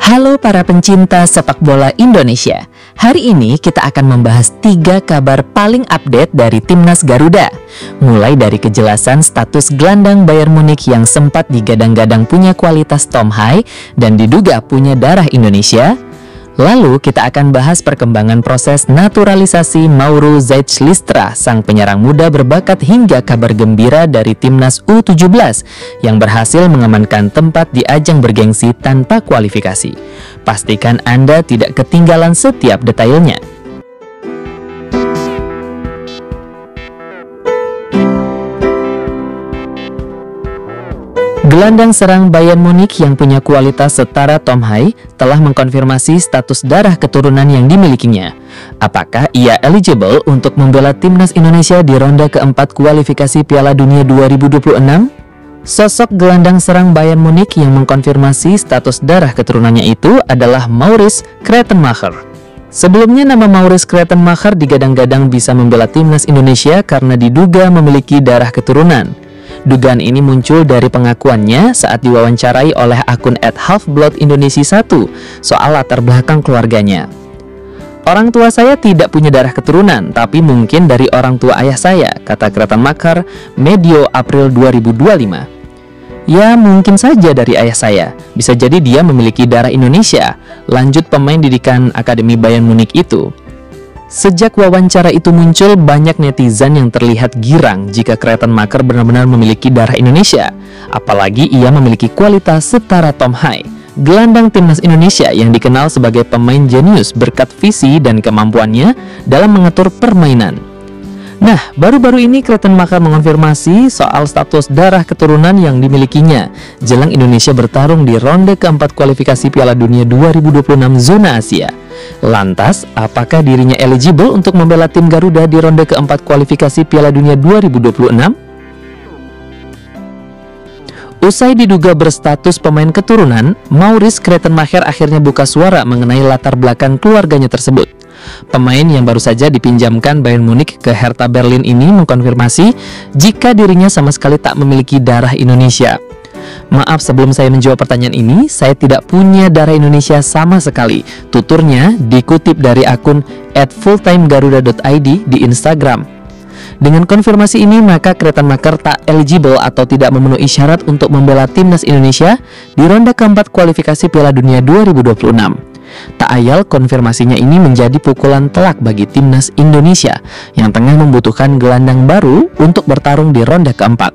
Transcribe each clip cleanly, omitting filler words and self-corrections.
Halo para pencinta sepak bola Indonesia. Hari ini kita akan membahas 3 kabar paling update dari Timnas Garuda. Mulai dari kejelasan status gelandang Bayern Munich yang sempat digadang-gadang punya kualitas Tom High dan diduga punya darah Indonesia. Lalu kita akan bahas perkembangan proses naturalisasi Mauro Zeitschlistra, sang penyerang muda berbakat, hingga kabar gembira dari Timnas U17 yang berhasil mengamankan tempat di ajang bergengsi tanpa kualifikasi. Pastikan Anda tidak ketinggalan setiap detailnya. Gelandang serang Bayern Munich yang punya kualitas setara Tom High telah mengkonfirmasi status darah keturunan yang dimilikinya. Apakah ia eligible untuk membela Timnas Indonesia di ronde keempat kualifikasi Piala Dunia 2026? Sosok gelandang serang Bayern Munich yang mengkonfirmasi status darah keturunannya itu adalah Maurice Krettenmacher. Sebelumnya nama Maurice Krettenmacher digadang-gadang bisa membela Timnas Indonesia karena diduga memiliki darah keturunan. Dugaan ini muncul dari pengakuannya saat diwawancarai oleh akun @halfbloodindonesia1 soal latar belakang keluarganya. "Orang tua saya tidak punya darah keturunan, tapi mungkin dari orang tua ayah saya," kata Krettenmacher medio April 2025. "Ya, mungkin saja dari ayah saya. Bisa jadi dia memiliki darah Indonesia," lanjut pemain didikan Akademi Bayern Munich itu. Sejak wawancara itu muncul, banyak netizen yang terlihat girang jika Krettenmacher benar-benar memiliki darah Indonesia. Apalagi ia memiliki kualitas setara Tom High, gelandang Timnas Indonesia yang dikenal sebagai pemain jenius berkat visi dan kemampuannya dalam mengatur permainan. Nah, baru-baru ini Krettenmacher mengonfirmasi soal status darah keturunan yang dimilikinya jelang Indonesia bertarung di ronde keempat kualifikasi Piala Dunia 2026 zona Asia. Lantas, apakah dirinya eligible untuk membela tim Garuda di ronde keempat kualifikasi Piala Dunia 2026? Usai diduga berstatus pemain keturunan, Maurice Krettenmacher akhirnya buka suara mengenai latar belakang keluarganya tersebut. Pemain yang baru saja dipinjamkan Bayern Munich ke Hertha Berlin ini mengkonfirmasi jika dirinya sama sekali tak memiliki darah Indonesia. "Maaf, sebelum saya menjawab pertanyaan ini, saya tidak punya darah Indonesia sama sekali," tuturnya dikutip dari akun @fulltimegaruda.id di Instagram. Dengan konfirmasi ini, maka Krettenmacher tak eligible atau tidak memenuhi syarat untuk membela Timnas Indonesia di ronde keempat kualifikasi Piala Dunia 2026. Tak ayal, konfirmasinya ini menjadi pukulan telak bagi Timnas Indonesia yang tengah membutuhkan gelandang baru untuk bertarung di ronde keempat.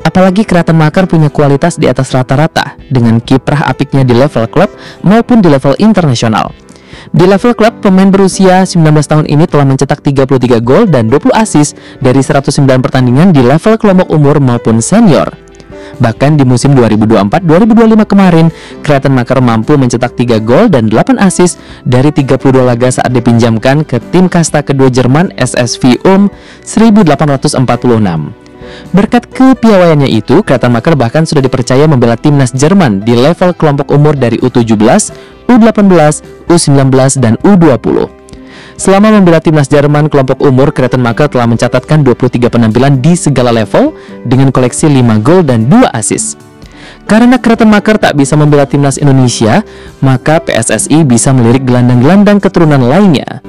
Apalagi Krettenmacher punya kualitas di atas rata-rata dengan kiprah apiknya di level klub maupun di level internasional. Di level klub, pemain berusia 19 tahun ini telah mencetak 33 gol dan 20 assist dari 109 pertandingan di level kelompok umur maupun senior. Bahkan di musim 2024-2025 kemarin, Krettenmacher mampu mencetak 3 gol dan 8 assist dari 32 laga saat dipinjamkan ke tim kasta kedua Jerman SSV Ulm 1846. Berkat kepiawaiannya itu, Krettenmacher bahkan sudah dipercaya membela timnas Jerman di level kelompok umur dari U17, U18, U19, dan U20. Selama membela timnas Jerman kelompok umur, Krettenmacher telah mencatatkan 23 penampilan di segala level dengan koleksi 5 gol dan 2 assist. Karena Krettenmacher tak bisa membela timnas Indonesia, maka PSSI bisa melirik gelandang-gelandang keturunan lainnya.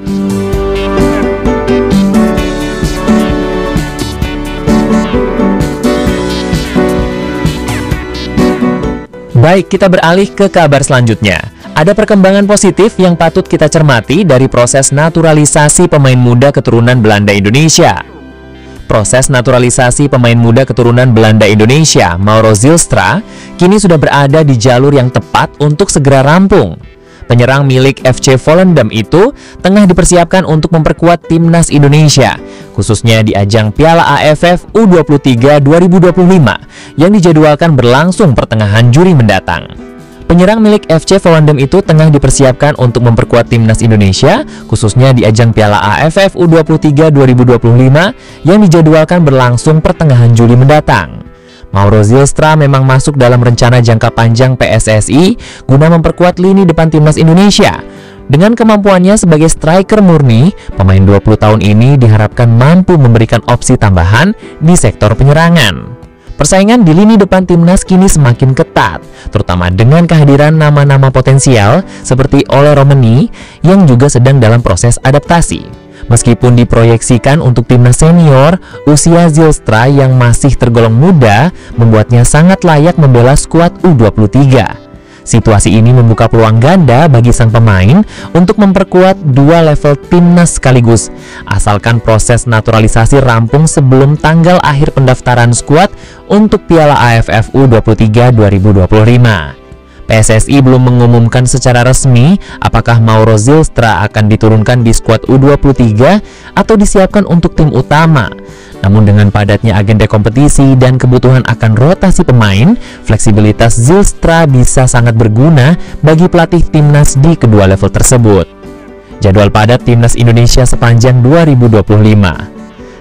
Baik, kita beralih ke kabar selanjutnya. Ada perkembangan positif yang patut kita cermati dari proses naturalisasi pemain muda keturunan Belanda Indonesia. Proses naturalisasi pemain muda keturunan Belanda Indonesia, Mauro Zeilstra, kini sudah berada di jalur yang tepat untuk segera rampung. Penyerang milik FC Volendam itu tengah dipersiapkan untuk memperkuat Timnas Indonesia, khususnya di ajang Piala AFF U23 2025 yang dijadwalkan berlangsung pertengahan Juli mendatang. Penyerang milik FC Volendam itu tengah dipersiapkan untuk memperkuat Timnas Indonesia, khususnya di ajang Piala AFF U23 2025 yang dijadwalkan berlangsung pertengahan Juli mendatang. Mauro Zeilstra memang masuk dalam rencana jangka panjang PSSI guna memperkuat lini depan Timnas Indonesia. Dengan kemampuannya sebagai striker murni, pemain 20 tahun ini diharapkan mampu memberikan opsi tambahan di sektor penyerangan. Persaingan di lini depan timnas kini semakin ketat, terutama dengan kehadiran nama-nama potensial seperti Ole Romani yang juga sedang dalam proses adaptasi. Meskipun diproyeksikan untuk timnas senior, usia Zylstra yang masih tergolong muda membuatnya sangat layak membela skuad U23. Situasi ini membuka peluang ganda bagi sang pemain untuk memperkuat dua level timnas sekaligus, asalkan proses naturalisasi rampung sebelum tanggal akhir pendaftaran skuad untuk Piala AFF U23 2025. PSSI belum mengumumkan secara resmi apakah Mauro Zylstra akan diturunkan di skuad U23 atau disiapkan untuk tim utama. Namun dengan padatnya agenda kompetisi dan kebutuhan akan rotasi pemain, fleksibilitas Zylstra bisa sangat berguna bagi pelatih timnas di kedua level tersebut. Jadwal padat timnas Indonesia sepanjang 2025.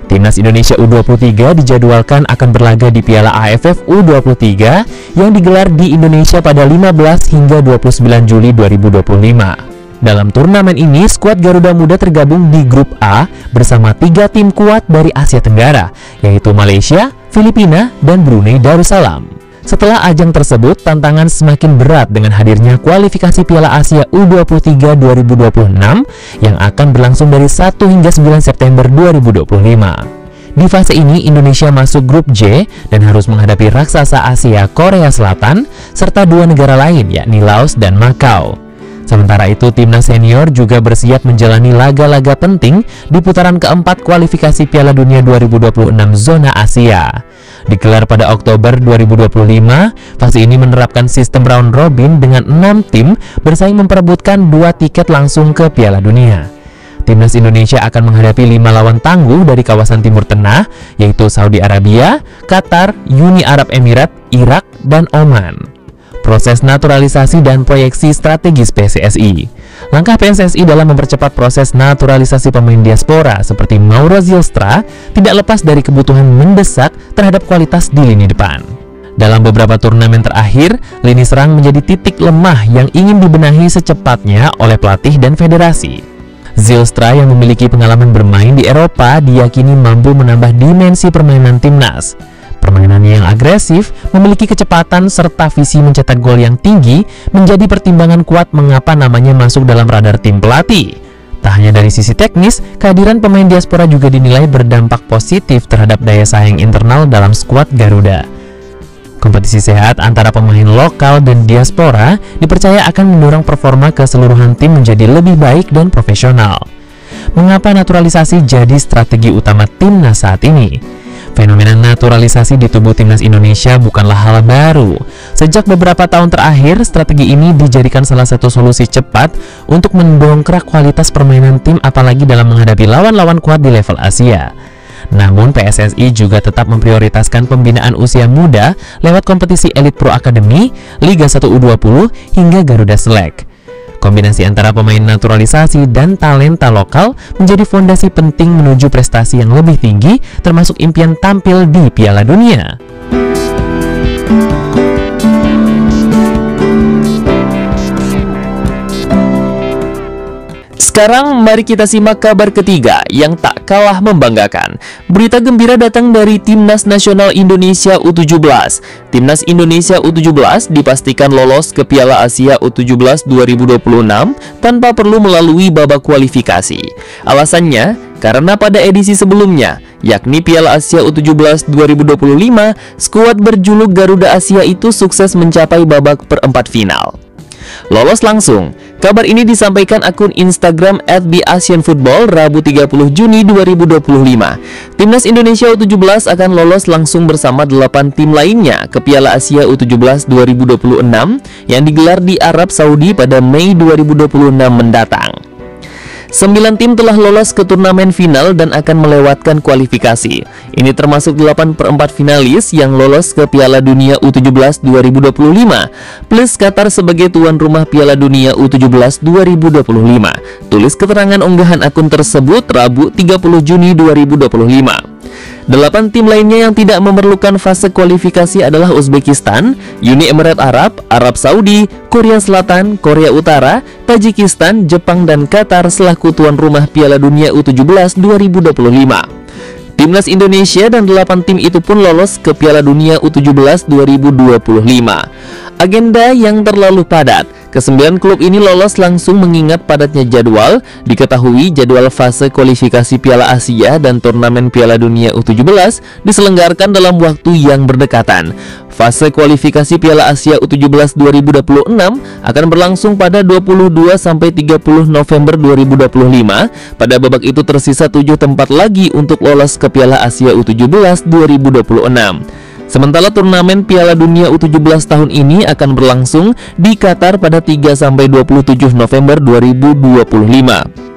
Timnas Indonesia U23 dijadwalkan akan berlaga di Piala AFF U23 yang digelar di Indonesia pada 15 hingga 29 Juli 2025. Dalam turnamen ini, skuad Garuda Muda tergabung di grup A bersama 3 tim kuat dari Asia Tenggara, yaitu Malaysia, Filipina, dan Brunei Darussalam. Setelah ajang tersebut, tantangan semakin berat dengan hadirnya kualifikasi Piala Asia U23 2026 yang akan berlangsung dari 1 hingga 9 September 2025. Di fase ini, Indonesia masuk grup J dan harus menghadapi raksasa Asia Korea Selatan serta 2 negara lain yakni Laos dan Makau. Sementara itu, timnas senior juga bersiap menjalani laga-laga penting di putaran keempat kualifikasi Piala Dunia 2026 zona Asia. Digelar pada Oktober 2025, fase ini menerapkan sistem round robin dengan 6 tim bersaing memperebutkan 2 tiket langsung ke Piala Dunia. Timnas Indonesia akan menghadapi 5 lawan tangguh dari kawasan Timur Tengah, yaitu Saudi Arabia, Qatar, Uni Arab Emirat, Irak, dan Oman. Proses naturalisasi dan proyeksi strategis PSSI. Langkah PSSI dalam mempercepat proses naturalisasi pemain diaspora seperti Mauro Zylstra tidak lepas dari kebutuhan mendesak terhadap kualitas di lini depan. Dalam beberapa turnamen terakhir, lini serang menjadi titik lemah yang ingin dibenahi secepatnya oleh pelatih dan federasi. Zylstra yang memiliki pengalaman bermain di Eropa diyakini mampu menambah dimensi permainan timnas. Permainannya yang agresif, memiliki kecepatan, serta visi mencetak gol yang tinggi menjadi pertimbangan kuat mengapa namanya masuk dalam radar tim pelatih. Tak hanya dari sisi teknis, kehadiran pemain diaspora juga dinilai berdampak positif terhadap daya saing internal dalam skuad Garuda. Kompetisi sehat antara pemain lokal dan diaspora dipercaya akan mendorong performa keseluruhan tim menjadi lebih baik dan profesional. Mengapa naturalisasi jadi strategi utama timnas saat ini? Fenomena naturalisasi di tubuh timnas Indonesia bukanlah hal baru. Sejak beberapa tahun terakhir, strategi ini dijadikan salah satu solusi cepat untuk mendongkrak kualitas permainan tim apalagi dalam menghadapi lawan-lawan kuat di level Asia. Namun PSSI juga tetap memprioritaskan pembinaan usia muda lewat kompetisi Elite Pro Academy, Liga 1 U20, hingga Garuda Select. Kombinasi antara pemain naturalisasi dan talenta lokal menjadi fondasi penting menuju prestasi yang lebih tinggi, termasuk impian tampil di Piala Dunia. Sekarang mari kita simak kabar ketiga yang tak kalah membanggakan. Berita gembira datang dari Timnas Nasional Indonesia U17. Timnas Indonesia U17 dipastikan lolos ke Piala Asia U17 2026 tanpa perlu melalui babak kualifikasi. Alasannya, karena pada edisi sebelumnya, yakni Piala Asia U17 2025, skuad berjuluk Garuda Asia itu sukses mencapai babak perempat final. Lolos langsung. Kabar ini disampaikan akun Instagram @theasianfootball Rabu 30 Juni 2025. Timnas Indonesia U17 akan lolos langsung bersama 8 tim lainnya ke Piala Asia U17 2026 yang digelar di Arab Saudi pada Mei 2026 mendatang. 9 tim telah lolos ke turnamen final dan akan melewatkan kualifikasi. Ini termasuk 8/4 finalis yang lolos ke Piala Dunia U17 2025, plus Qatar sebagai tuan rumah Piala Dunia U17 2025. Tulis keterangan unggahan akun tersebut Rabu 30 Juni 2025. 8 tim lainnya yang tidak memerlukan fase kualifikasi adalah Uzbekistan, Uni Emirat Arab, Arab Saudi, Korea Selatan, Korea Utara, Tajikistan, Jepang, dan Qatar selaku tuan rumah Piala Dunia U17 2025. Timnas Indonesia dan 8 tim itu pun lolos ke Piala Dunia U17 2025. Agenda yang terlalu padat. Ke-9 klub ini lolos langsung mengingat padatnya jadwal. Diketahui jadwal fase kualifikasi Piala Asia dan turnamen Piala Dunia U17 diselenggarakan dalam waktu yang berdekatan. Fase kualifikasi Piala Asia U17 2026 akan berlangsung pada 22-30 November 2025. Pada babak itu tersisa 7 tempat lagi untuk lolos ke Piala Asia U17 2026. Sementara turnamen Piala Dunia U17 tahun ini akan berlangsung di Qatar pada 3-27 November 2025.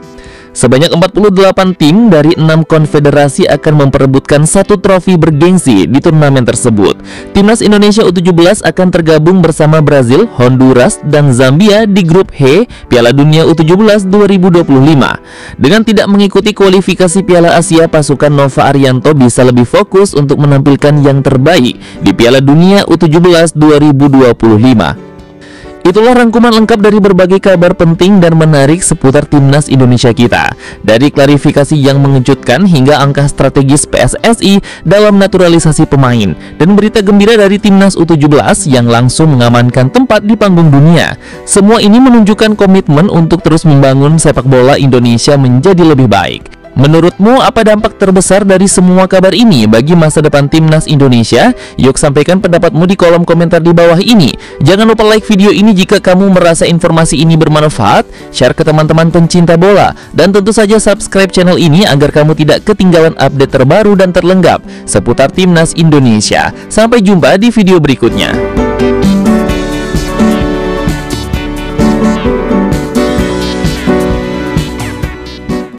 Sebanyak 48 tim dari 6 konfederasi akan memperebutkan satu trofi bergengsi di turnamen tersebut. Timnas Indonesia U17 akan tergabung bersama Brazil, Honduras, dan Zambia di grup H Piala Dunia U17 2025. Dengan tidak mengikuti kualifikasi Piala Asia, pasukan Nova Arianto bisa lebih fokus untuk menampilkan yang terbaik di Piala Dunia U17 2025. Itulah rangkuman lengkap dari berbagai kabar penting dan menarik seputar Timnas Indonesia kita. Dari klarifikasi yang mengejutkan hingga angka strategis PSSI dalam naturalisasi pemain, dan berita gembira dari Timnas U17 yang langsung mengamankan tempat di panggung dunia. Semua ini menunjukkan komitmen untuk terus membangun sepak bola Indonesia menjadi lebih baik. Menurutmu apa dampak terbesar dari semua kabar ini bagi masa depan Timnas Indonesia? Yuk sampaikan pendapatmu di kolom komentar di bawah ini. Jangan lupa like video ini jika kamu merasa informasi ini bermanfaat, share ke teman-teman pencinta bola, dan tentu saja subscribe channel ini agar kamu tidak ketinggalan update terbaru dan terlengkap seputar Timnas Indonesia. Sampai jumpa di video berikutnya.